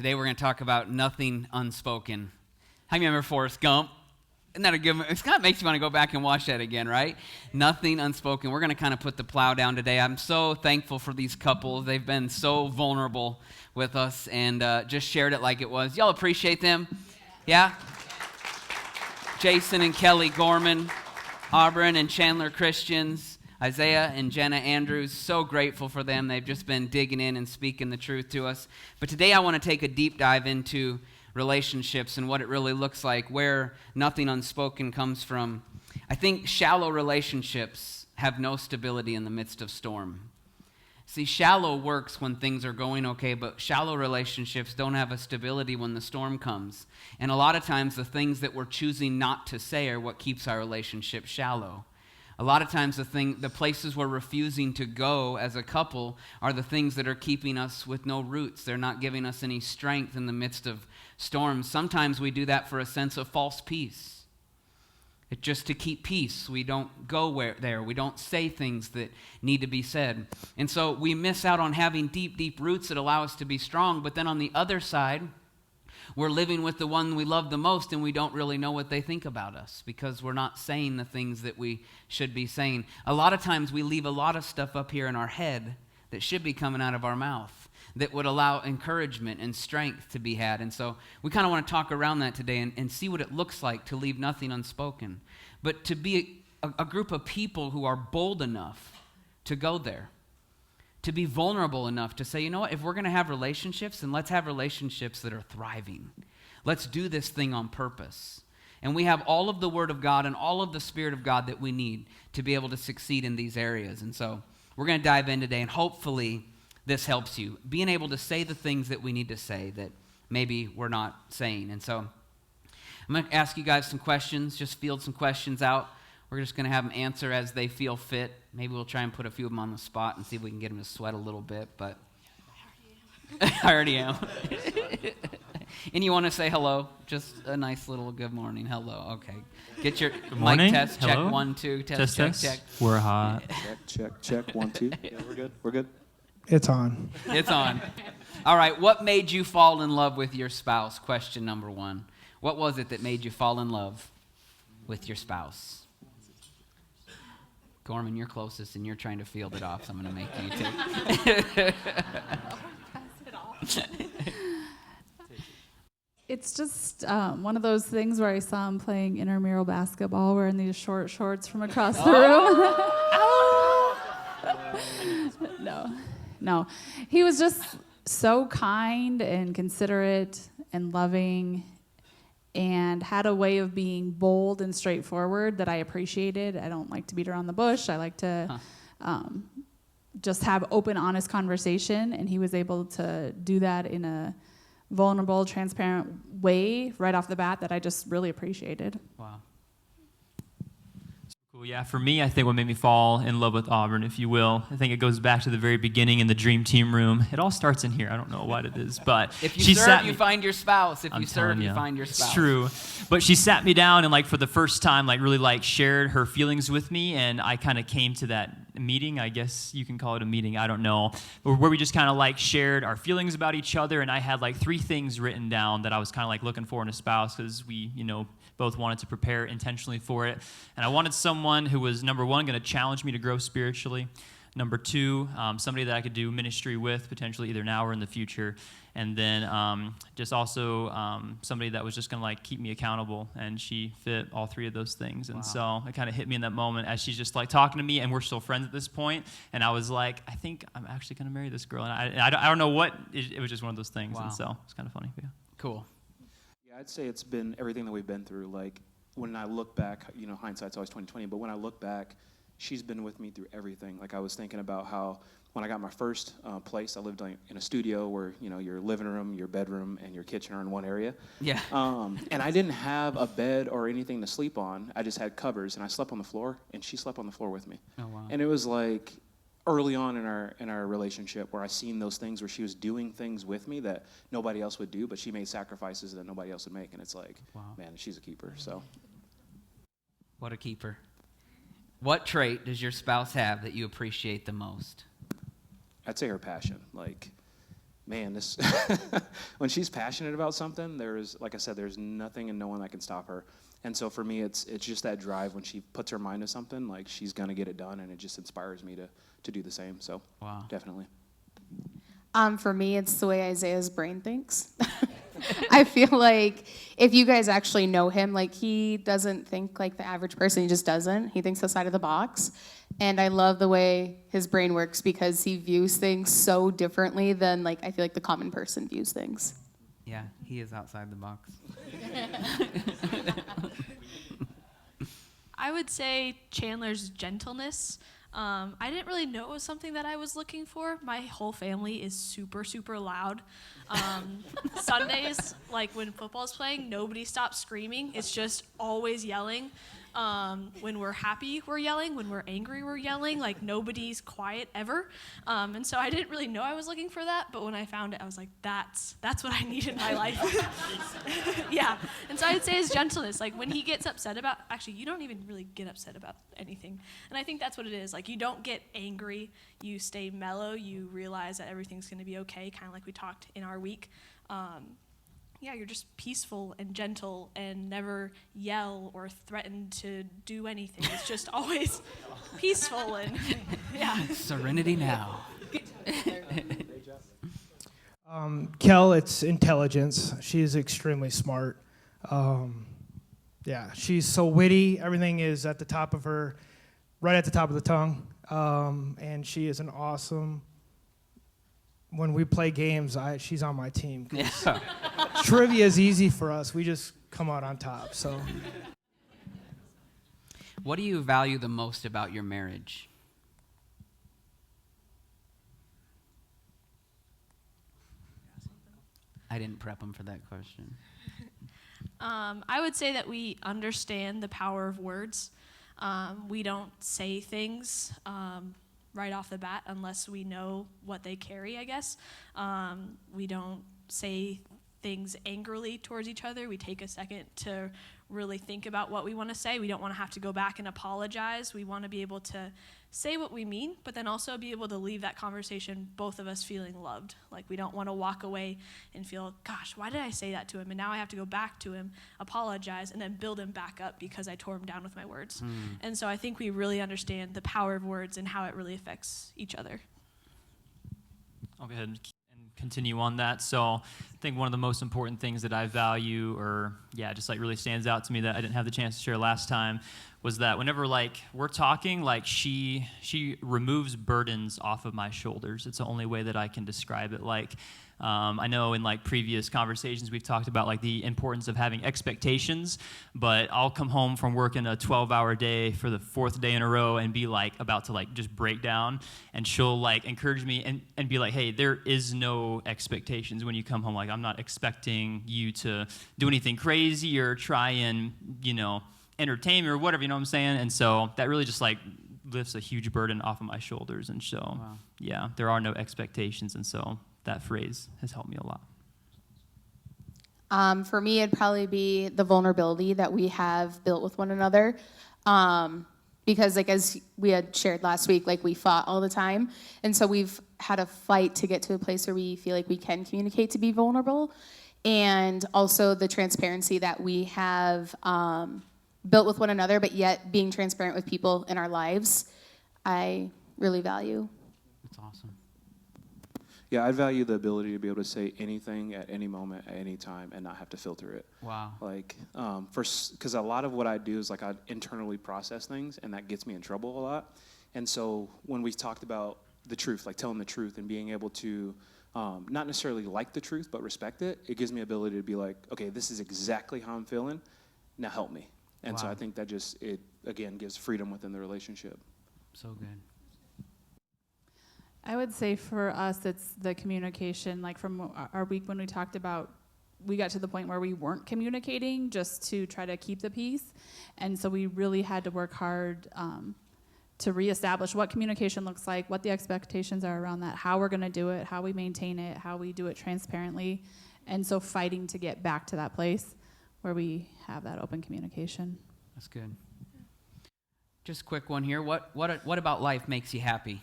Today we're going to talk about nothing unspoken. How many remember Forrest Gump? Isn't that a good? It kind of makes you want to go back and watch that again, right? Nothing unspoken. We're going to kind of put the plow down today. I'm so thankful for these couples. They've been so vulnerable with us and just shared it like it was. Y'all appreciate them? Yeah? Jason and Kelly Gorman, Auburn and Chandler Christians, Isaiah and Jenna Andrews, so grateful for them. They've just been digging in and speaking the truth to us. But today I want to take a deep dive into relationships and what it really looks like, where nothing unspoken comes from. I think shallow relationships have no stability in the midst of storm. See, shallow works when things are going okay, but shallow relationships don't have a stability when the storm comes. And a lot of times the things that we're choosing not to say are what keeps our relationship shallow. A lot of times the places we're refusing to go as a couple are the things that are keeping us with no roots. They're not giving us any strength in the midst of storms. Sometimes we do that for a sense of false peace. It's just to keep peace. We don't go there. We don't say things that need to be said. And so we miss out on having deep, deep roots that allow us to be strong. But then on the other side, we're living with the one we love the most, and we don't really know what they think about us because we're not saying the things that we should be saying. A lot of times we leave a lot of stuff up here in our head that should be coming out of our mouth that would allow encouragement and strength to be had. And so we kind of want to talk around that today and see what it looks like to leave nothing unspoken. But to be a group of people who are bold enough to go there, to be vulnerable enough to say, you know what, if we're going to have relationships, then let's have relationships that are thriving. Let's do this thing on purpose. And we have all of the Word of God and all of the Spirit of God that we need to be able to succeed in these areas. And so we're going to dive in today, and hopefully this helps you. Being able to say the things that we need to say that maybe we're not saying. And so I'm going to ask you guys some questions, just field some questions out. We're just going to have them answer as they feel fit. Maybe we'll try and put a few of them on the spot and see if we can get them to sweat a little bit, but I already am. And you want to say hello? Just a nice little good morning. Hello. Okay. Get your mic test. Hello? Check 1, 2. Test. Check. We're hot. Check. 1, 2. Yeah, we're good. It's on. It's on. All right. What made you fall in love with your spouse? Question number 1. What was it that made you fall in love with your spouse? Gorman, you're closest, and you're trying to field it off, so I'm going to make you take. Pass it off. It's just one of those things where I saw him playing intramural basketball wearing these short shorts from across the room. No. He was just so kind and considerate and loving and had a way of being bold and straightforward that I appreciated. I don't like to beat around the bush. I like to just have open, honest conversation, and he was able to do that in a vulnerable, transparent way right off the bat that I just really appreciated. Wow. Cool. Yeah, for me, I think what made me fall in love with Auburn, if you will, I think it goes back to the very beginning in the dream team room. It all starts in here. I don't know what it is, but if you serve, you find your spouse. If you serve, you find your spouse. It's true. But she sat me down and, for the first time, really shared her feelings with me, and I kind of came to that meeting. I guess you can call it a meeting. I don't know. But where we just kind of shared our feelings about each other, and I had 3 things written down that I was kind of looking for in a spouse because we, both wanted to prepare intentionally for it. And I wanted someone who was, number 1, going to challenge me to grow spiritually. Number 2, somebody that I could do ministry with, potentially either now or in the future. And then just also somebody that was just going to keep me accountable. And she fit all 3 of those things. And Wow. so it kind of hit me in that moment as she's just talking to me, and we're still friends at this point. And I was like, I think I'm actually going to marry this girl. And I don't know what, it was just one of those things. Wow. And so it's kind of funny. Yeah. Cool. Yeah, I'd say it's been everything that we've been through. When I look back, hindsight's always 20/20, but when I look back, she's been with me through everything. I was thinking about how when I got my first place, I lived in a studio where, your living room, your bedroom, and your kitchen are in one area. Yeah. And I didn't have a bed or anything to sleep on. I just had covers, and I slept on the floor, and she slept on the floor with me. Oh, wow. And it was early on in our relationship where I seen those things where she was doing things with me that nobody else would do, but she made sacrifices that nobody else would make, and it's wow. Man, she's a keeper. So, What a keeper. What trait does your spouse have that you appreciate the most? I'd say her passion. man, this when she's passionate about something, like I said, there's nothing and no one that can stop her. And so for me, it's just that drive when she puts her mind to something, like she's gonna get it done, and it just inspires me to do the same. So Wow. definitely. For me, it's the way Isaiah's brain thinks. I feel like if you guys actually know him, like he doesn't think like the average person. He just doesn't. He thinks outside of the box. And I love the way his brain works because he views things so differently than like I feel like the common person views things. Yeah, he is outside the box. I would say Chandler's gentleness. I didn't really know it was something that I was looking for. My whole family is super, super loud. Sundays, like when football's playing, nobody stops screaming. It's just always yelling. When we're happy, we're yelling. When we're angry, we're yelling. Like nobody's quiet ever. And so I didn't really know I was looking for that. But when I found it, I was like, that's what I need in my life. Yeah. And so I'd say his gentleness. Like when he gets upset about, actually, you don't even really get upset about anything. And I think that's what it is. Like you don't get angry. You stay mellow. You realize that everything's going to be okay, kind of like we talked in our week. Yeah, you're just peaceful and gentle and never yell or threaten to do anything. It's just always peaceful and, yeah. Serenity now. Kel, it's intelligence. She's extremely smart. Yeah, she's so witty. Everything is at the top of her, right at the top of the tongue. And she is an awesome. When we play games, she's on my team. Yeah. Trivia is easy for us. We just come out on top. So, What do you value the most about your marriage? I didn't prep him for that question. I would say that we understand the power of words. We don't say things right off the bat unless we know what they carry, I guess. We don't say things angrily towards each other. We take a second to really think about what we want to say. We don't want to have to go back and apologize. We want to be able to say what we mean, but then also be able to leave that conversation, both of us feeling loved. Like we don't want to walk away and feel, gosh, why did I say that to him? And now I have to go back to him, apologize, and then build him back up because I tore him down with my words. And so I think we really understand the power of words and how it really affects each other. I'll go ahead and continue on that. So I think one of the most important things that I value, or just like really stands out to me that I didn't have the chance to share last time, was that whenever like we're talking, like she removes burdens off of my shoulders. It's the only way that I can describe it. Like I know in like previous conversations we've talked about like the importance of having expectations, but I'll come home from working a 12-hour day for the 4th day in a row and be like about to like just break down, and she'll like encourage me and be like, hey, there is no expectations when you come home. Like I'm not expecting you to do anything crazy or try and, entertain me or whatever, you know what I'm saying? And so that really just like lifts a huge burden off of my shoulders. And so, there are no expectations. And so that phrase has helped me a lot. For me, it'd probably be the vulnerability that we have built with one another. Because like as we had shared last week, like we fought all the time. And so we've had a fight to get to a place where we feel like we can communicate to be vulnerable. And also the transparency that we have built with one another, but yet being transparent with people in our lives, I really value. That's awesome. Yeah, I value the ability to be able to say anything at any moment, at any time, and not have to filter it. Wow. Like, because a lot of what I do is like I internally process things, and that gets me in trouble a lot. And so when we talked about the truth, like telling the truth and being able to not necessarily like the truth, but respect it, it gives me ability to be like, okay, this is exactly how I'm feeling. Now help me. And so I think that just, it, again, gives freedom within the relationship. So good. I would say for us, it's the communication. Like from our week when we talked about, we got to the point where we weren't communicating just to try to keep the peace. And so we really had to work hard to reestablish what communication looks like, what the expectations are around that, how we're going to do it, how we maintain it, how we do it transparently. And so fighting to get back to that place where we have that open communication. That's good. Just a quick one here. What about life makes you happy?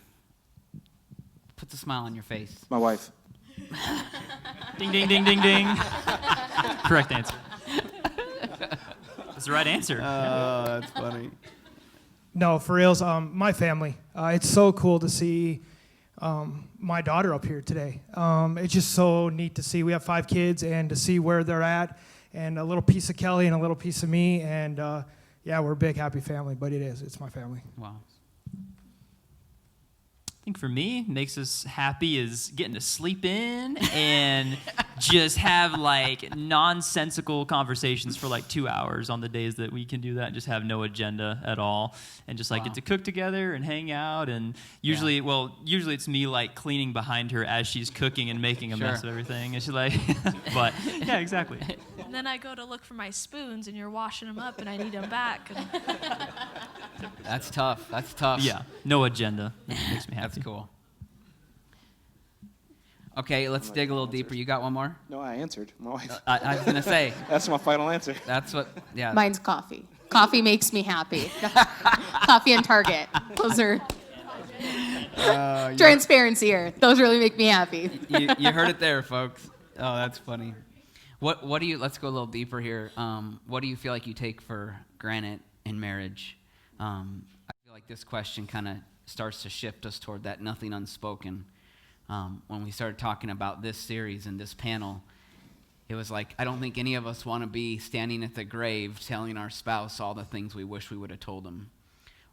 Puts a smile on your face. My wife. Ding, ding, ding, ding, ding. Correct answer. That's the right answer. Oh, that's funny. No, for reals, my family. It's so cool to see my daughter up here today. It's just so neat to see. We have 5 kids, and to see where they're at, and a little piece of Kelly and a little piece of me, and yeah, we're a big, happy family, but it's my family. Wow. I think for me, makes us happy is getting to sleep in and just have like nonsensical conversations for like 2 hours on the days that we can do that and just have no agenda at all and just like get to cook together and hang out. And usually, usually it's me like cleaning behind her as she's cooking and making a mess of everything. And she's like, but yeah, exactly. And then I go to look for my spoons, and you're washing them up, and I need them back. That's tough. That's tough. Yeah, no agenda. It makes me happy. That's cool. Okay, let's dig a little deeper. You got one more? No, I answered. My wife. I was going to say. That's my final answer. That's what, yeah. Mine's coffee. Coffee makes me happy. Coffee and Target. Those are transparency here. Those really make me happy. You heard it there, folks. Oh, that's funny. What do you, let's go a little deeper here. What do you feel like you take for granted in marriage? I feel like this question kind of starts to shift us toward that nothing unspoken. When we started talking about this series and this panel, it was like, I don't think any of us want to be standing at the grave telling our spouse all the things we wish we would have told them,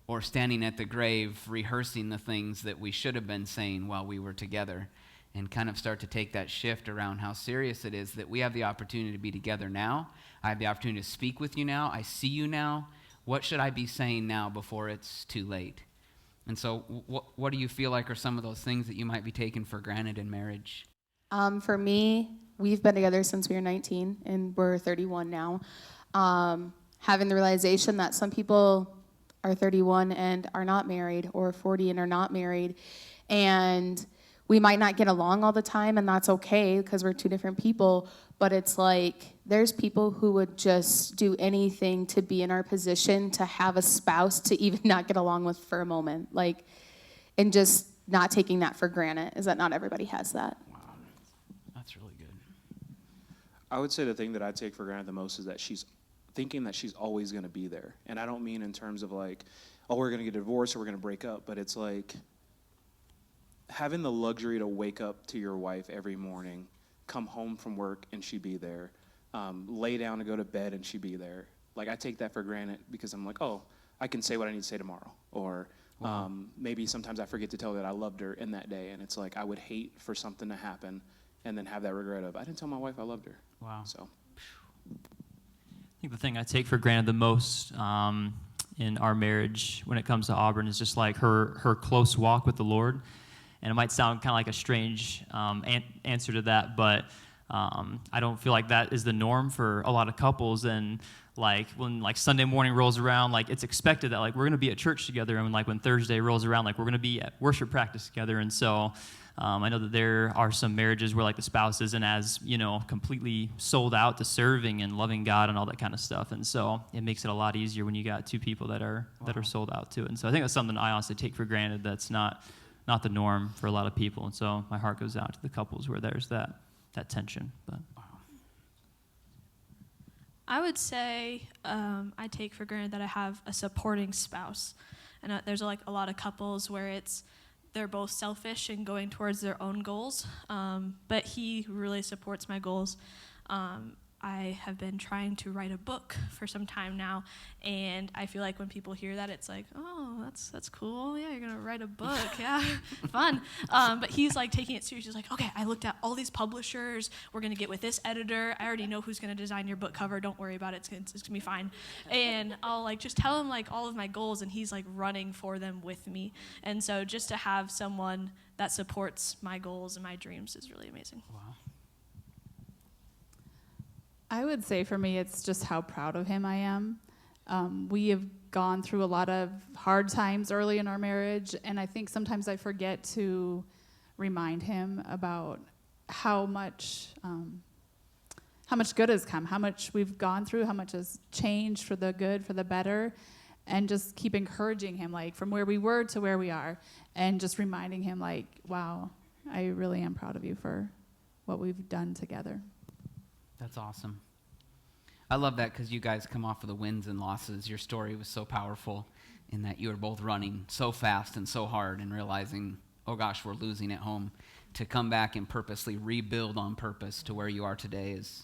or standing at the grave rehearsing the things that we should have been saying while we were together, and kind of start to take that shift around how serious it is that we have the opportunity to be together now. I have the opportunity to speak with you now. I see you now. What should I be saying now before it's too late? And so what do you feel like are some of those things that you might be taking for granted in marriage? For me, we've been together since we were 19, and we're 31 now. Having the realization that some people are 31 and are not married, or 40 and are not married, and we might not get along all the time, and that's okay because we're 2 different people, but it's like there's people who would just do anything to be in our position to have a spouse to even not get along with for a moment, like, and just not taking that for granted is that not everybody has that. Wow, that's really good. I would say the thing that I take for granted the most is that she's thinking that she's always going to be there. And I don't mean in terms of like, oh, we're going to get a divorce or we're going to break up, but it's like having the luxury to wake up to your wife every morning, come home from work and she be there, lay down to go to bed and she be there. Like, I take that for granted because I'm like, oh, I can say what I need to say tomorrow. Or maybe sometimes I forget to tell her that I loved her in that day. And it's like I would hate for something to happen and then have that regret of, I didn't tell my wife I loved her. Wow. So I think the thing I take for granted the most in our marriage when it comes to Auburn is just like her close walk with the Lord. And it might sound kind of like a strange answer to that, but I don't feel like that is the norm for a lot of couples. And like when like Sunday morning rolls around, like it's expected that like we're going to be at church together, and like when Thursday rolls around, like we're going to be at worship practice together. And so I know that there are some marriages where like the spouse isn't as, completely sold out to serving and loving God and all that kind of stuff. And so it makes it a lot easier when you got 2 people that are sold out to it. And so I think that's something I honestly take for granted. That's not the norm for a lot of people. And so my heart goes out to the couples where there's that tension. But I would say I take for granted that I have a supporting spouse. And there's like a lot of couples where they're both selfish and going towards their own goals, but he really supports my goals. I have been trying to write a book for some time now, and I feel like when people hear that, it's like, oh, that's cool. Yeah, you're gonna write a book. Yeah, fun. But he's like taking it serious. He's like, okay, I looked at all these publishers. We're gonna get with this editor. I already know who's gonna design your book cover. Don't worry about it. It's gonna be fine. And I'll like just tell him like all of my goals, and he's like running for them with me. And so just to have someone that supports my goals and my dreams is really amazing. Wow. I would say for me, it's just how proud of him I am. We have gone through a lot of hard times early in our marriage, and I think sometimes I forget to remind him about how much good has come, how much we've gone through, how much has changed for the good, for the better, and just keep encouraging him, like from where we were to where we are, and just reminding him, like, wow, I really am proud of you for what we've done together. That's awesome. I love that because you guys come off of the wins and losses. Your story was so powerful in that you were both running so fast and so hard and realizing, oh gosh, we're losing at home. To come back and purposely rebuild on purpose to where you are today is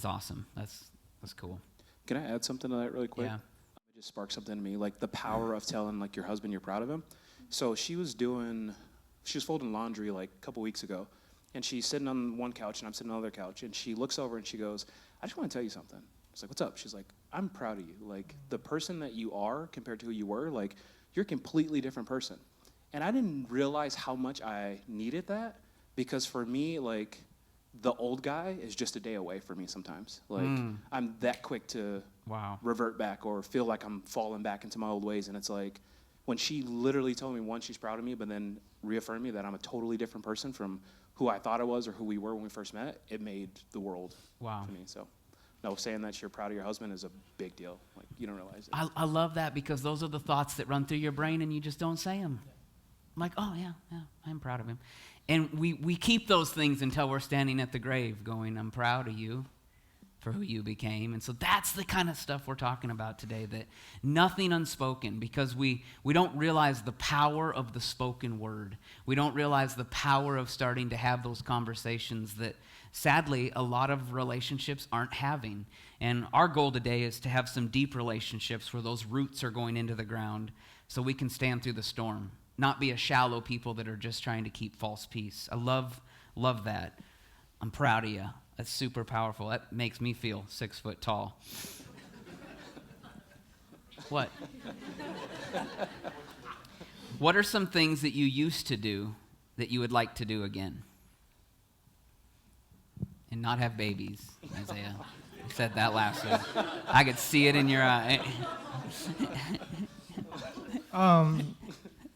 awesome. That's cool. Can I add something to that really quick? Yeah. It just sparked something in me, like the power of telling like your husband you're proud of him. So she was folding laundry like a couple weeks ago, and she's sitting on one couch and I'm sitting on the other couch, and she looks over and she goes, I just want to tell you something. I was like, what's up? She's like, I'm proud of you. Like the person that you are compared to who you were, like you're a completely different person. And I didn't realize how much I needed that, because for me, like the old guy is just a day away for me sometimes. Like I'm that quick to revert back or feel like I'm falling back into my old ways. And it's like when she literally told me, one, she's proud of me, but then reaffirmed me that I'm a totally different person from who I thought I was or who we were when we first met, it made the world for me. So no, saying that you're proud of your husband is a big deal. Like you don't realize it. I love that because those are the thoughts that run through your brain and you just don't say them. I'm like, oh yeah, I'm proud of him. And we keep those things until we're standing at the grave going, I'm proud of you for who you became. And so that's the kind of stuff we're talking about today, that nothing unspoken, because we don't realize the power of the spoken word. We don't realize the power of starting to have those conversations that sadly a lot of relationships aren't having. And our goal today is to have some deep relationships where those roots are going into the ground so we can stand through the storm. Not be a shallow people that are just trying to keep false peace. I love that. I'm proud of you. That's super powerful. That makes me feel 6 foot tall. What? What are some things that you used to do that you would like to do again? And not have babies, Isaiah. You said that last week. I could see it in your eye.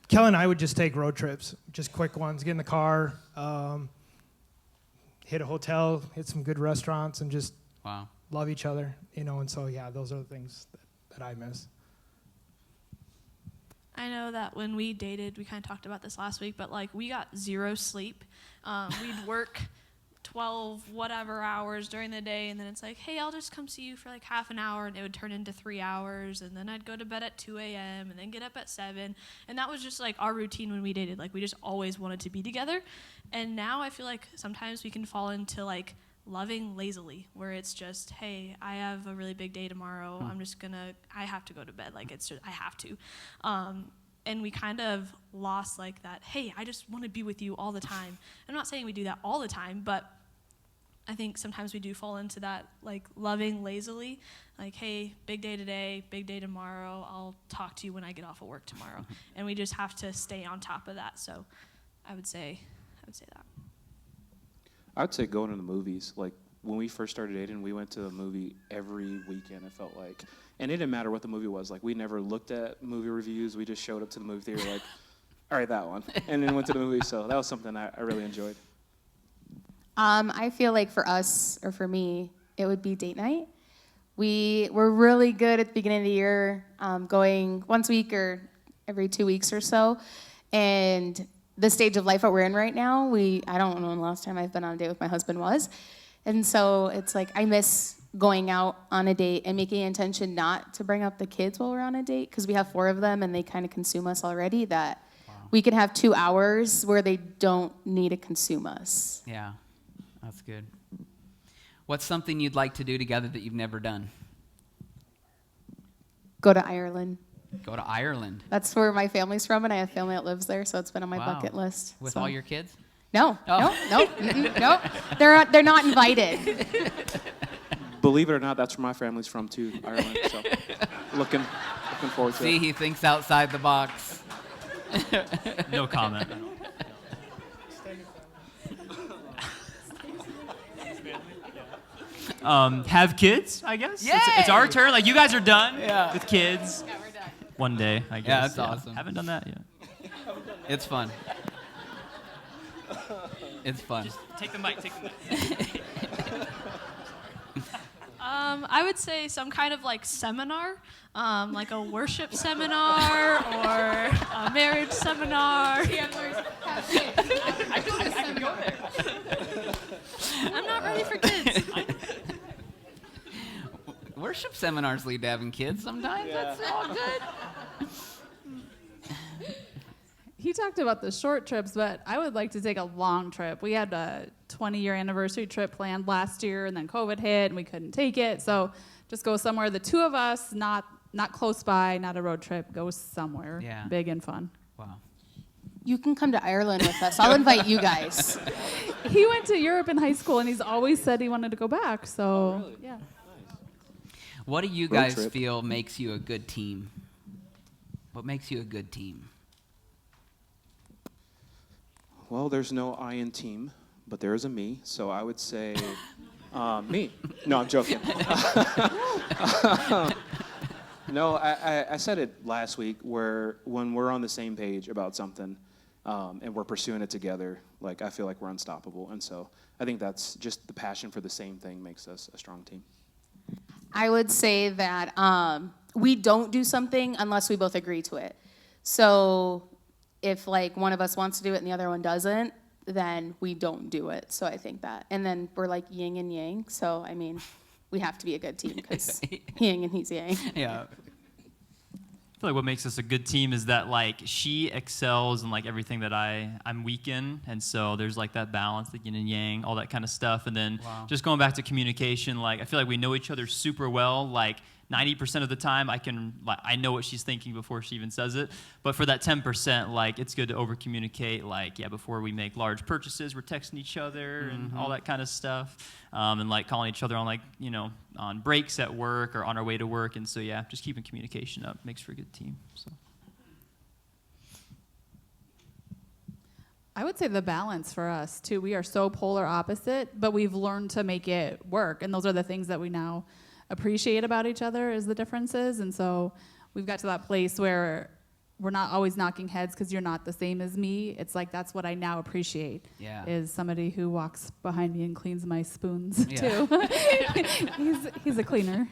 Kelly and I would just take road trips, just quick ones, get in the car, hit a hotel, hit some good restaurants, and just love each other, and so, yeah, those are the things that I miss. I know that when we dated, we kind of talked about this last week, but, like, we got zero sleep. We'd work 12 whatever hours during the day, and then it's like, hey, I'll just come see you for like half an hour, and it would turn into 3 hours, and then I'd go to bed at 2 a.m. and then get up at 7, and that was just like our routine when we dated. Like we just always wanted to be together. And now I feel like sometimes we can fall into like loving lazily, where it's just, hey, I have a really big day tomorrow, I have to go to bed, like it's just, I have to. And we kind of lost like that, hey, I just want to be with you all the time. I'm not saying we do that all the time, but I think sometimes we do fall into that, like loving lazily, like, hey, big day today, big day tomorrow, I'll talk to you when I get off of work tomorrow. And we just have to stay on top of that. So I would say that. I would say going to the movies. Like when we first started dating, we went to a movie every weekend, it felt like. And it didn't matter what the movie was. Like, we never looked at movie reviews. We just showed up to the movie theater like, all right, that one. And then went to the movie. So that was something I really enjoyed. I feel like for us, or for me, it would be date night. We were really good at the beginning of the year, going once a week or every 2 weeks or so. And the stage of life that we're in right now, I don't know when the last time I've been on a date with my husband was. And so it's like I miss going out on a date and making an intention not to bring up the kids while we're on a date, because we have 4 of them and they kind of consume us already, that we can have 2 hours where they don't need to consume us. Yeah, that's good. What's something you'd like to do together that you've never done? Go to Ireland. Go to Ireland. That's where my family's from, and I have family that lives there, so it's been on my bucket list. With all your kids? No, no. They're not invited. Believe it or not, that's where my family's from too, Ireland. So looking forward to it. See, he thinks outside the box. No comment. Have kids, I guess. It's our turn. Like, you guys are done with kids. Yeah, we're done. One day, I guess. Yeah, that's awesome. Haven't done that yet. It's fun. It's fun. Just take the mic. I would say some kind of like seminar, like a worship seminar or a marriage seminar. I can go there. I'm not ready for kids. Worship seminars lead to having kids sometimes. Yeah. That's all good. He talked about the short trips, but I would like to take a long trip. We had a 20-year anniversary trip planned last year, and then COVID hit, and we couldn't take it. So just go somewhere, the two of us, not close by, not a road trip. Go somewhere big and fun. Wow. You can come to Ireland with us. I'll invite you guys. He went to Europe in high school, and he's always said he wanted to go back. So, Really? yeah. What do you Road guys trip. feel makes you a good team? What makes you a good team? Well, there's no I in team, but there is a me. So I would say me. No, I'm joking. No, I said it last week where when we're on the same page about something and we're pursuing it together, like I feel like we're unstoppable. And so I think that's just the passion for the same thing makes us a strong team. I would say that we don't do something unless we both agree to it. So if like one of us wants to do it and the other one doesn't, then we don't do it. So I think that. And then we're like yin and yang. So, I mean, we have to be a good team because yin and he's yang. Yeah. I feel like what makes us a good team is that like she excels in like everything that I'm weak in, and so there's like that balance, the yin and yang, all that kind of stuff. And then just going back to communication, like I feel like we know each other super well. Like 90% of the time, I know what she's thinking before she even says it. But for that 10%, like it's good to over communicate. Like before we make large purchases, we're texting each other and all that kind of stuff, and like calling each other on like on breaks at work or on our way to work. And so just keeping communication up makes for a good team. So. I would say the balance for us, too. We are so polar opposite, but we've learned to make it work. And those are the things that we now appreciate about each other is the differences. And so we've got to that place where we're not always knocking heads because you're not the same as me. It's like that's what I now appreciate is somebody who walks behind me and cleans my spoons, too. He's a cleaner.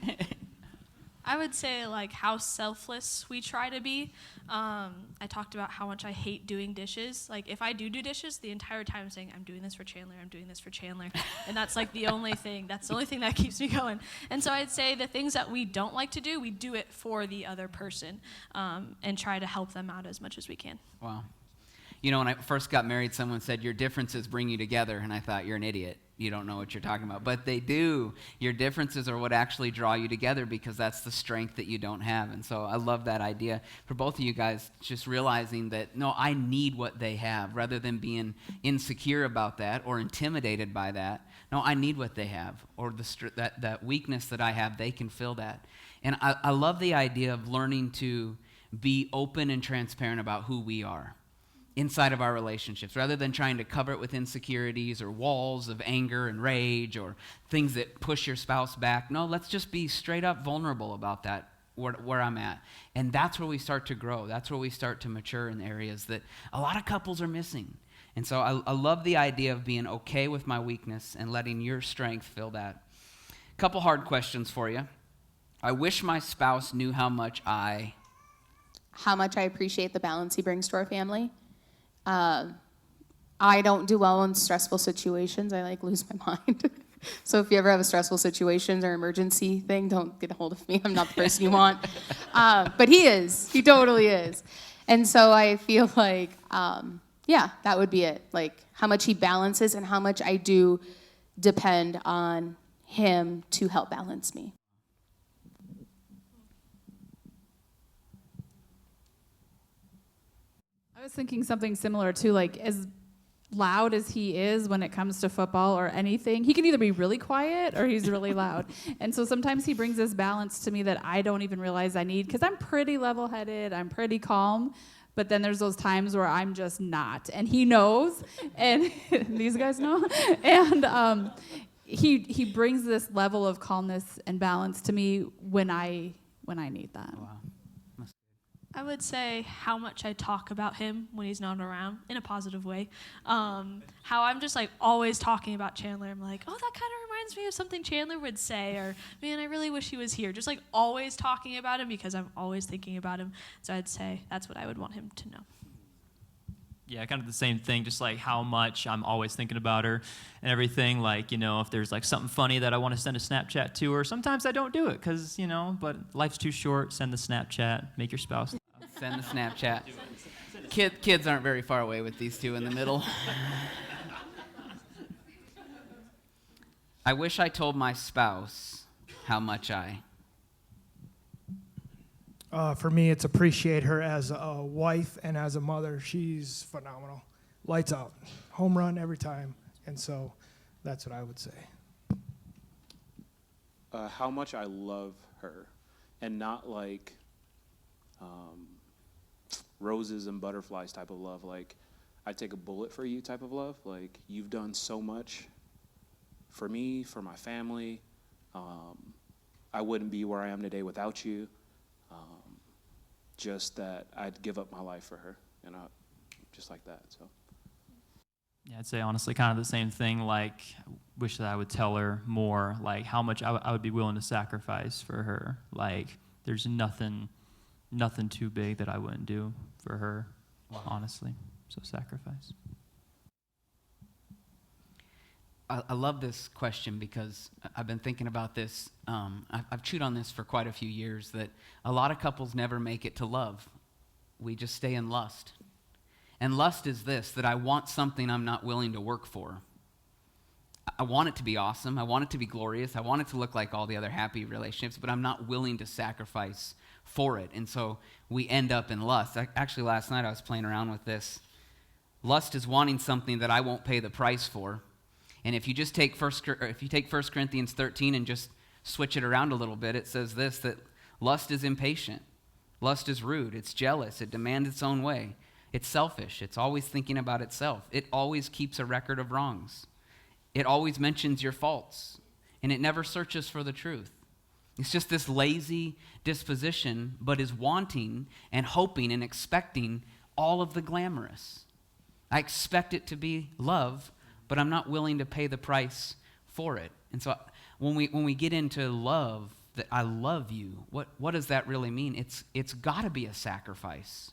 I would say like how selfless we try to be. I talked about how much I hate doing dishes. Like if I do dishes, the entire time I'm saying, I'm doing this for Chandler, I'm doing this for Chandler. And that's like the only thing, that's the only thing that keeps me going. And so I'd say the things that we don't like to do, we do it for the other person and try to help them out as much as we can. Wow. When I first got married, someone said, your differences bring you together. And I thought, you're an idiot. You don't know what you're talking about. But they do. Your differences are what actually draw you together because that's the strength that you don't have. And so I love that idea for both of you guys, just realizing that, no, I need what they have rather than being insecure about that or intimidated by that. No, I need what they have, or that weakness that I have, they can fill that. And I love the idea of learning to be open and transparent about who we are inside of our relationships, rather than trying to cover it with insecurities or walls of anger and rage or things that push your spouse back. No, let's just be straight up vulnerable about that, where I'm at. And that's where we start to grow. That's where we start to mature in areas that a lot of couples are missing. And so I love the idea of being okay with my weakness and letting your strength fill that. A couple hard questions for you. I wish my spouse knew how much I appreciate the balance he brings to our family. I don't do well in stressful situations. I lose my mind. So if you ever have a stressful situation or emergency thing, don't get a hold of me. I'm not the person you want. But he is. He totally is. And so I feel like, that would be it. Like how much he balances and how much I do depend on him to help balance me. I was thinking something similar too, like as loud as he is when it comes to football or anything, he can either be really quiet or he's really loud. And so sometimes he brings this balance to me that I don't even realize I need because I'm pretty level-headed, I'm pretty calm, but then there's those times where I'm just not. And he knows, and these guys know, and he brings this level of calmness and balance to me when I need that. Wow. I would say how much I talk about him when he's not around in a positive way. How I'm just like always talking about Chandler. I'm like, oh, that kind of reminds me of something Chandler would say, or man, I really wish he was here. Just like always talking about him because I'm always thinking about him. So I'd say that's what I would want him to know. Yeah, kind of the same thing, just like how much I'm always thinking about her and everything. Like, if there's like something funny that I want to send a Snapchat to her, sometimes I don't do it because, but life's too short. Send the Snapchat, make your spouse. Send the Snapchat. Kids aren't very far away with these two in the middle. I wish I told my spouse how much I... For me, it's appreciate her as a wife and as a mother. She's phenomenal. Lights out. Home run every time. And so that's what I would say. How much I love her, and not like roses and butterflies type of love. Like, I take a bullet for you type of love. Like, you've done so much for me, for my family. I wouldn't be where I am today without you. Just that I'd give up my life for her, and just like that. So. Yeah, I'd say honestly kind of the same thing. Like, wish that I would tell her more, like how much I would be willing to sacrifice for her. Like, there's nothing too big that I wouldn't do for her, honestly. So sacrifice. I love this question because I've been thinking about this. I've chewed on this for quite a few years, that a lot of couples never make it to love. We just stay in lust. And lust is this, that I want something I'm not willing to work for. I want it to be awesome. I want it to be glorious. I want it to look like all the other happy relationships, but I'm not willing to sacrifice for it. And so we end up in lust. Actually, last night I was playing around with this. Lust is wanting something that I won't pay the price for. And if you just take 1 Corinthians 13 and just switch it around a little bit, it says this, that lust is impatient. Lust is rude. It's jealous. It demands its own way. It's selfish. It's always thinking about itself. It always keeps a record of wrongs. It always mentions your faults. And it never searches for the truth. It's just this lazy disposition, but is wanting and hoping and expecting all of the glamorous. I expect it to be love, but I'm not willing to pay the price for it. And so when we get into love, that I love you, what does that really mean? It's got to be a sacrifice.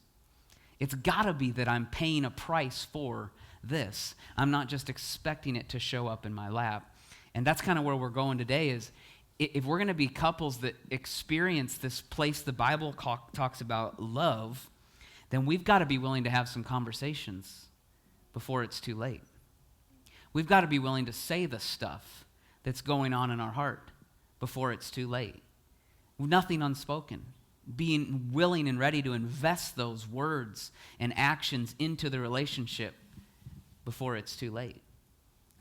It's got to be that I'm paying a price for this. I'm not just expecting it to show up in my lap. And that's kind of where we're going today, is if we're going to be couples that experience this place the Bible talks about love, then we've got to be willing to have some conversations before it's too late. We've got to be willing to say the stuff that's going on in our heart before it's too late. Nothing unspoken. Being willing and ready to invest those words and actions into the relationship before it's too late.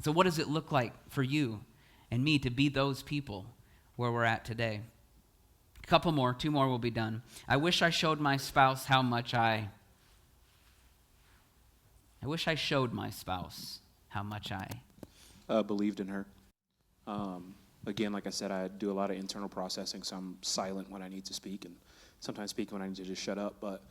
So what does it look like for you and me to be those people where we're at today? A couple more, 2 more will be done. I wish I showed my spouse how much I Believed in her. Again, like I said, I do a lot of internal processing, so I'm silent when I need to speak and sometimes speak when I need to just shut up. But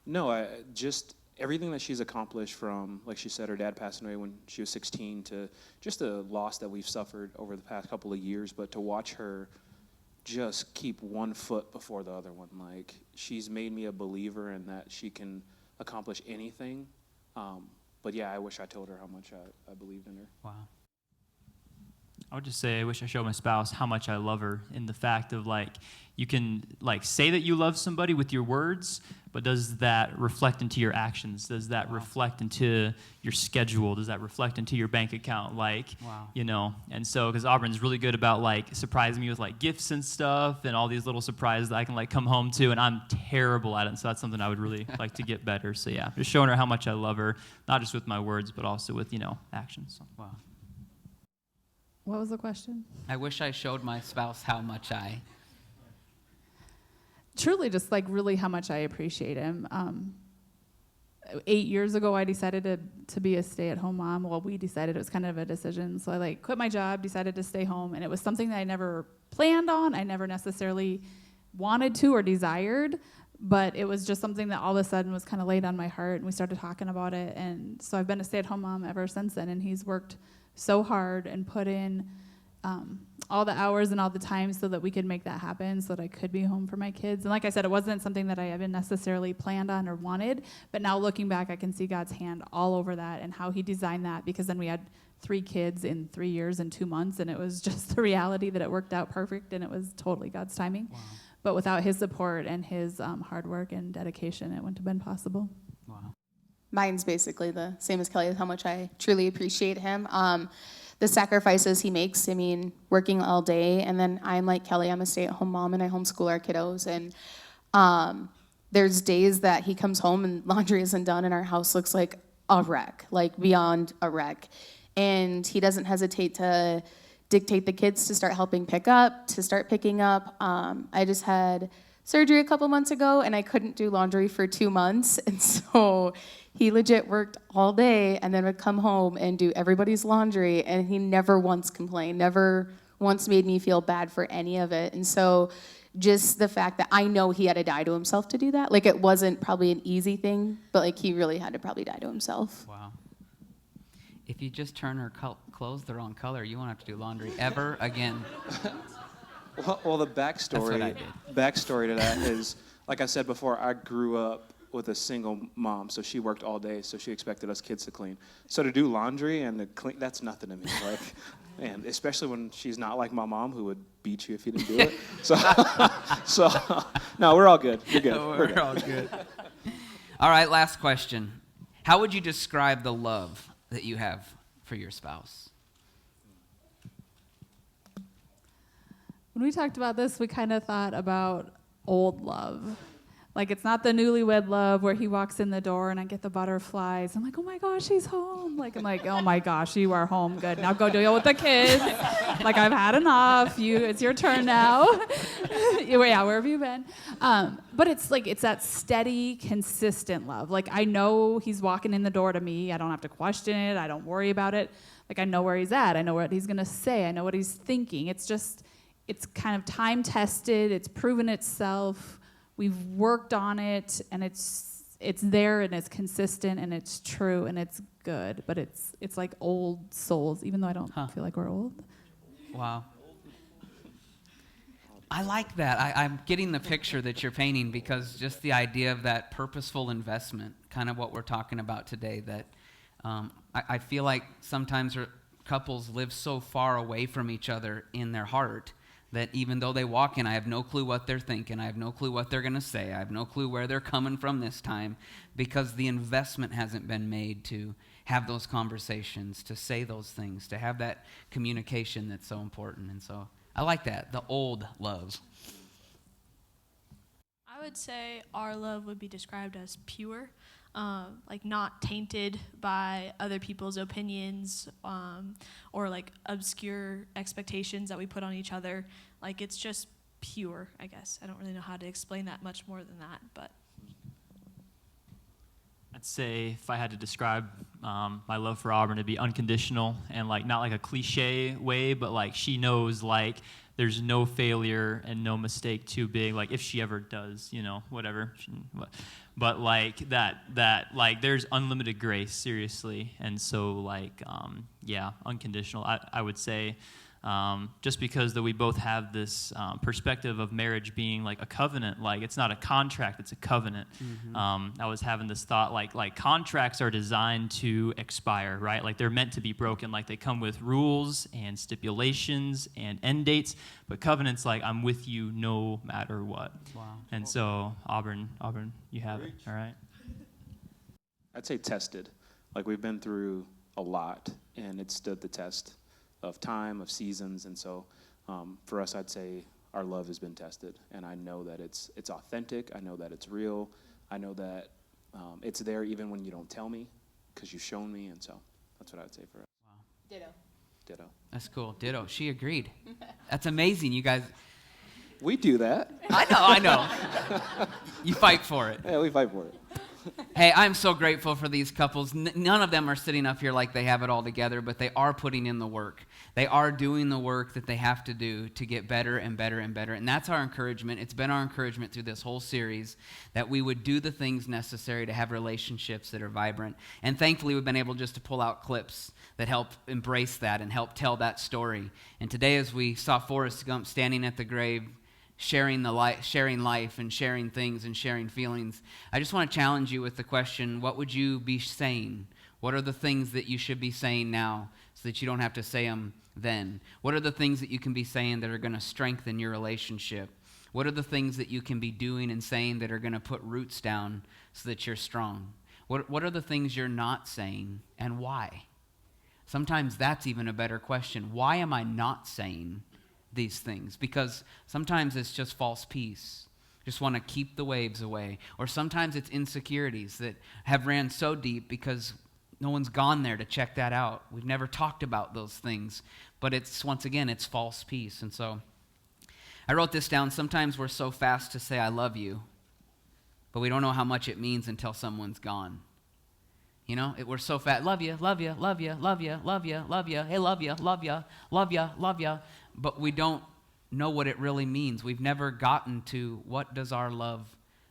no, just everything that she's accomplished, from, like she said, her dad passing away when she was 16, to just the loss that we've suffered over the past couple of years. But to watch her just keep one foot before the other one. Like, she's made me a believer in that she can accomplish anything. But yeah, I wish I told her how much I believed in her. Wow. I would just say I wish I showed my spouse how much I love her, in the fact of, like, you can, like, say that you love somebody with your words, but does that reflect into your actions? Does that reflect into your schedule? Does that reflect into your bank account? Like, and so, because Auburn's really good about, like, surprising me with, like, gifts and stuff and all these little surprises that I can, like, come home to, and I'm terrible at it, and so that's something I would really like to get better. So yeah, just showing her how much I love her, not just with my words, but also with, actions. So. Wow. What was the question? I wish I showed my spouse how much I... Truly, just like really how much I appreciate him. 8 years ago, I decided to be a stay-at-home mom. Well, we decided it was kind of a decision. So I quit my job, decided to stay home, and it was something that I never planned on. I never necessarily wanted to or desired, but it was just something that all of a sudden was kind of laid on my heart, and we started talking about it. And so I've been a stay-at-home mom ever since then, and he's worked so hard and put in all the hours and all the time so that we could make that happen, so that I could be home for my kids. And like I said, it wasn't something that I even necessarily planned on or wanted, but now looking back, I can see God's hand all over that and how he designed that, because then we had 3 kids in 3 years and 2 months, and it was just the reality that it worked out perfect, and it was totally God's timing. Wow. But without his support and his hard work and dedication, it wouldn't have been possible. Wow. Mine's basically the same as Kelly, how much I truly appreciate him. The sacrifices he makes, I mean, working all day, and then I'm like Kelly, I'm a stay-at-home mom, and I homeschool our kiddos, and there's days that he comes home and laundry isn't done, and our house looks like a wreck, like beyond a wreck. And he doesn't hesitate to dictate the kids to start helping picking up. I just had surgery a couple months ago, and I couldn't do laundry for 2 months, and so he legit worked all day and then would come home and do everybody's laundry, and he never once complained, never once made me feel bad for any of it. And so just the fact that I know he had to die to himself to do that, like it wasn't probably an easy thing, but like he really had to probably die to himself. Wow. If you just turn her clothes the wrong color, you won't have to do laundry ever again. Well, the backstory to that is, like I said before, I grew up with a single mom, so she worked all day, so she expected us kids to clean. So to do laundry and to clean, that's nothing to me. Like, and especially when she's not like my mom, who would beat you if you didn't do it. So no, we're all good. You're good. We're all good. All right, last question. How would you describe the love that you have for your spouse? When we talked about this, we kind of thought about old love. Like, it's not the newlywed love where he walks in the door and I get the butterflies. I'm like, oh my gosh, he's home. Like, I'm like, oh my gosh, you are home. Good. Now go deal with the kids. Like, I've had enough. It's your turn now. Yeah, where have you been? But it's like, it's that steady, consistent love. Like, I know he's walking in the door to me. I don't have to question it. I don't worry about it. Like, I know where he's at. I know what he's going to say. I know what he's thinking. It's just, it's kind of time tested. It's proven itself. We've worked on it, and it's there, and it's consistent, and it's true, and it's good. But it's like old souls, even though I don't feel like we're old. Wow. I like that. I'm getting the picture that you're painting, because just the idea of that purposeful investment, kind of what we're talking about today, that I feel like sometimes couples live so far away from each other in their heart that even though they walk in, I have no clue what they're thinking. I have no clue what they're going to say. I have no clue where they're coming from this time, because the investment hasn't been made to have those conversations, to say those things, to have that communication that's so important. And so I like that, the old love. I would say our love would be described as pure, like not tainted by other people's opinions or like obscure expectations that we put on each other. Like, it's just pure, I guess. I don't really know how to explain that much more than that, but. I'd say if I had to describe my love for Auburn, it'd be unconditional, and like not like a cliche way, but like she knows like there's no failure and no mistake too big. Like if she ever does, whatever. But like that like there's unlimited grace, seriously. And so like unconditional. I would say. Just because that we both have this perspective of marriage being like a covenant, like it's not a contract, it's a covenant. Mm-hmm. I was having this thought, like contracts are designed to expire, right? Like they're meant to be broken, like they come with rules and stipulations and end dates, but covenants, like I'm with you no matter what. Wow. And so Auburn, you have it, all right? I'd say tested. Like we've been through a lot, and it stood the test of time, of seasons, and so for us, I'd say our love has been tested, and I know that it's authentic. I know that it's real. I know that it's there even when you don't tell me, because you've shown me, and so that's what I would say for us. Wow. Ditto. That's cool. Ditto. She agreed. That's amazing, you guys. We do that. I know. You fight for it. Yeah, we fight for it. Hey, I'm so grateful for these couples. None of them are sitting up here like they have it all together, but they are putting in the work. They are doing the work that they have to do to get better and better and better. And that's our encouragement. It's been our encouragement through this whole series that we would do the things necessary to have relationships that are vibrant. And thankfully, we've been able just to pull out clips that help embrace that and help tell that story. And today, as we saw Forrest Gump standing at the grave, sharing life and sharing things and sharing feelings, I just want to challenge you with the question, what would you be saying? What are the things that you should be saying now so that you don't have to say them then? What are the things that you can be saying that are going to strengthen your relationship? What are the things that you can be doing and saying that are going to put roots down so that you're strong? What are the things you're not saying, and why? Sometimes that's even a better question. Why am I not saying these things? Because sometimes it's just false peace. Just want to keep the waves away. Or sometimes it's insecurities that have ran so deep because no one's gone there to check that out. We've never talked about those things. But it's, once again, it's false peace. And so I wrote this down. Sometimes we're so fast to say, I love you, but we don't know how much it means until someone's gone. You know, we're so fast. Love you, love you, love you, love you, love you, love you. Hey, love you, love you, love you, love you. But we don't know what it really means. We've never gotten to what does our love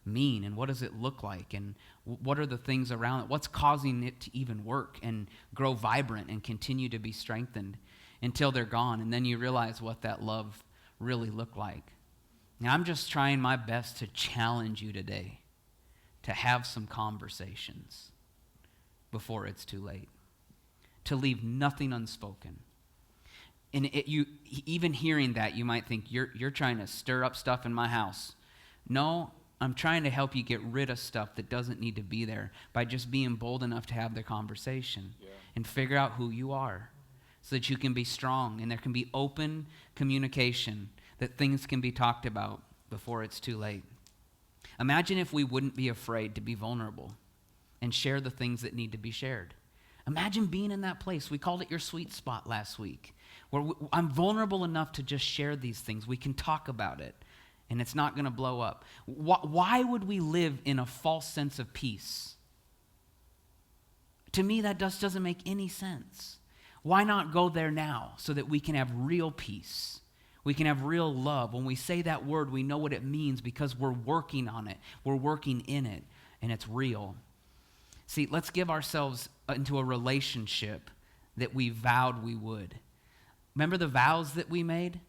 mean and what does it look like and what are the things around it? What's causing it to even work and grow vibrant and continue to be strengthened until they're gone. And then you realize what that love really looked like. Now, I'm just trying my best to challenge you today to have some conversations before it's too late, to leave nothing unspoken. And even hearing that, you might think, you're trying to stir up stuff in my house. No, I'm trying to help you get rid of stuff that doesn't need to be there by just being bold enough to have the conversation and figure out who you are so that you can be strong and there can be open communication, that things can be talked about before it's too late. Imagine if we wouldn't be afraid to be vulnerable and share the things that need to be shared. Imagine being in that place. We called it your sweet spot last week, where I'm vulnerable enough to just share these things. We can talk about it, and it's not going to blow up. Why would we live in a false sense of peace? To me, that just doesn't make any sense. Why not go there now so that we can have real peace? We can have real love. When we say that word, we know what it means because we're working on it. We're working in it, and it's real. See, let's give ourselves into a relationship that we vowed we would. Remember the vows that we made?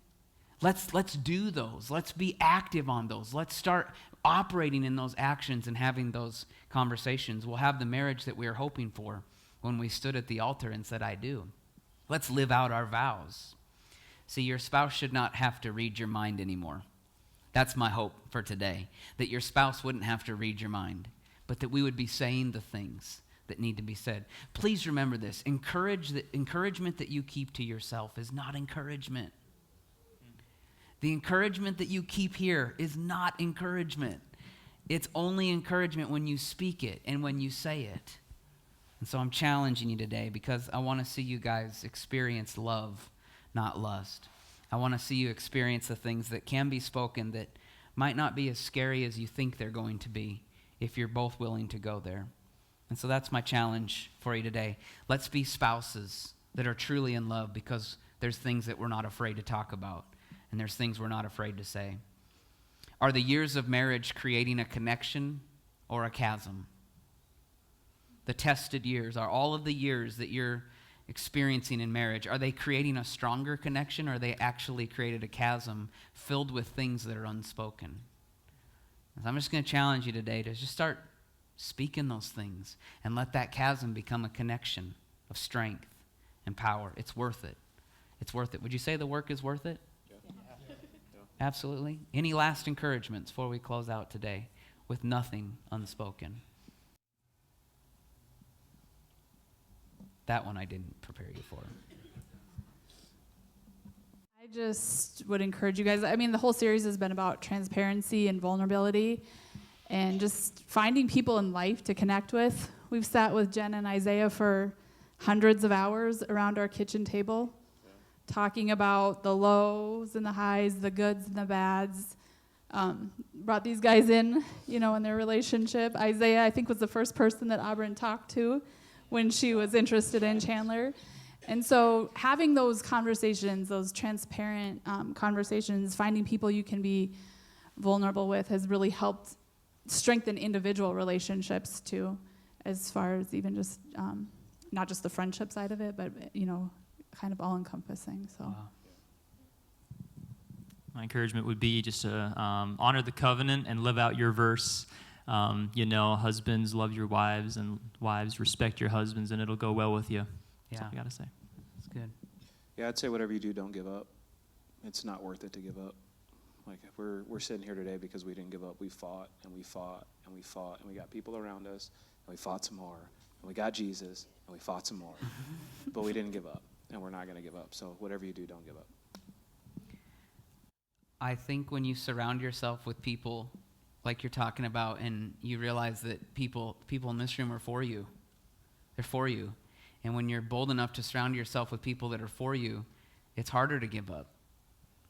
Let's do those. Let's be active on those. Let's start operating in those actions and having those conversations. We'll have the marriage that we were hoping for when we stood at the altar and said, I do. Let's live out our vows. See, your spouse should not have to read your mind anymore. That's my hope for today, that your spouse wouldn't have to read your mind, but that we would be saying the things that need to be said. Please remember this. Encouragement that you keep to yourself is not encouragement. The encouragement that you keep here is not encouragement. It's only encouragement when you speak it and when you say it. And so I'm challenging you today because I want to see you guys experience love, not lust. I want to see you experience the things that can be spoken that might not be as scary as you think they're going to be if you're both willing to go there. And so that's my challenge for you today. Let's be spouses that are truly in love because there's things that we're not afraid to talk about and there's things we're not afraid to say. Are the years of marriage creating a connection or a chasm? The tested years, are all of the years that you're experiencing in marriage, are they creating a stronger connection or are they actually created a chasm filled with things that are unspoken? So I'm just going to challenge you today to just start speaking those things and let that chasm become a connection of strength and power. It's worth it. It's worth it. Would you say the work is worth it? Yeah. Absolutely. Any last encouragements before we close out today with nothing unspoken? That one I didn't prepare you for. I just would encourage you guys. I mean, the whole series has been about transparency and vulnerability and just finding people in life to connect with. We've sat with Jen and Isaiah for hundreds of hours around our kitchen table, talking about the lows and the highs, the goods and the bads brought these guys in, in their relationship. Isaiah, I think, was the first person that Auburn talked to when she was interested in Chandler. And so having those conversations, those transparent conversations, finding people you can be vulnerable with has really helped strengthen individual relationships too, as far as even just, not just the friendship side of it, but, kind of all-encompassing. So. Wow. My encouragement would be just to honor the covenant and live out your verse. Husbands, love your wives, and wives, respect your husbands, and it'll go well with you. That's all I got to say. That's good. Yeah, I'd say whatever you do, don't give up. It's not worth it to give up. Like, we're sitting here today because we didn't give up. We fought, and we fought, and we fought, and we got people around us, and we fought some more, and we got Jesus, and we fought some more. But we didn't give up, and we're not going to give up. So whatever you do, don't give up. I think when you surround yourself with people like you're talking about, and you realize that people in this room are for you, they're for you. And when you're bold enough to surround yourself with people that are for you, it's harder to give up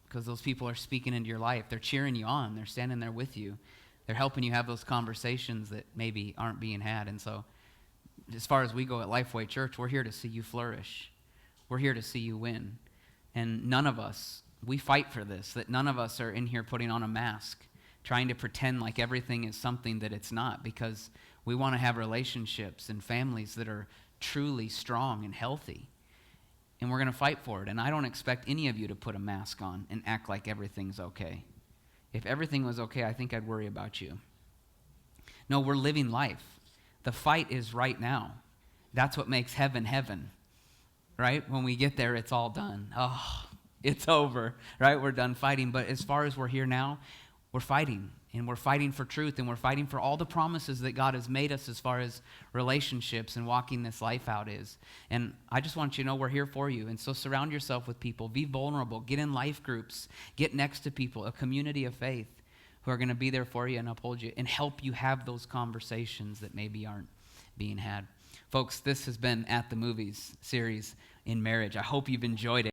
because those people are speaking into your life. They're cheering you on. They're standing there with you. They're helping you have those conversations that maybe aren't being had. And so as far as we go at Lifeway Church, we're here to see you flourish. We're here to see you win. And none of us, we fight for this, that none of us are in here putting on a mask, trying to pretend like everything is something that it's not, because we want to have relationships and families that are truly strong and healthy. And we're going to fight for it. And I don't expect any of you to put a mask on and act like everything's okay. If everything was okay, I think I'd worry about you. No, we're living life. The fight is right now. That's what makes heaven heaven, right? When we get there, it's all done. Oh, it's over, right? We're done fighting. But as far as we're here now, we're fighting. And we're fighting for truth, and we're fighting for all the promises that God has made us as far as relationships and walking this life out is. And I just want you to know we're here for you. And so surround yourself with people. Be vulnerable. Get in life groups. Get next to people, a community of faith who are going to be there for you and uphold you and help you have those conversations that maybe aren't being had. Folks, this has been At the Movies series in marriage. I hope you've enjoyed it.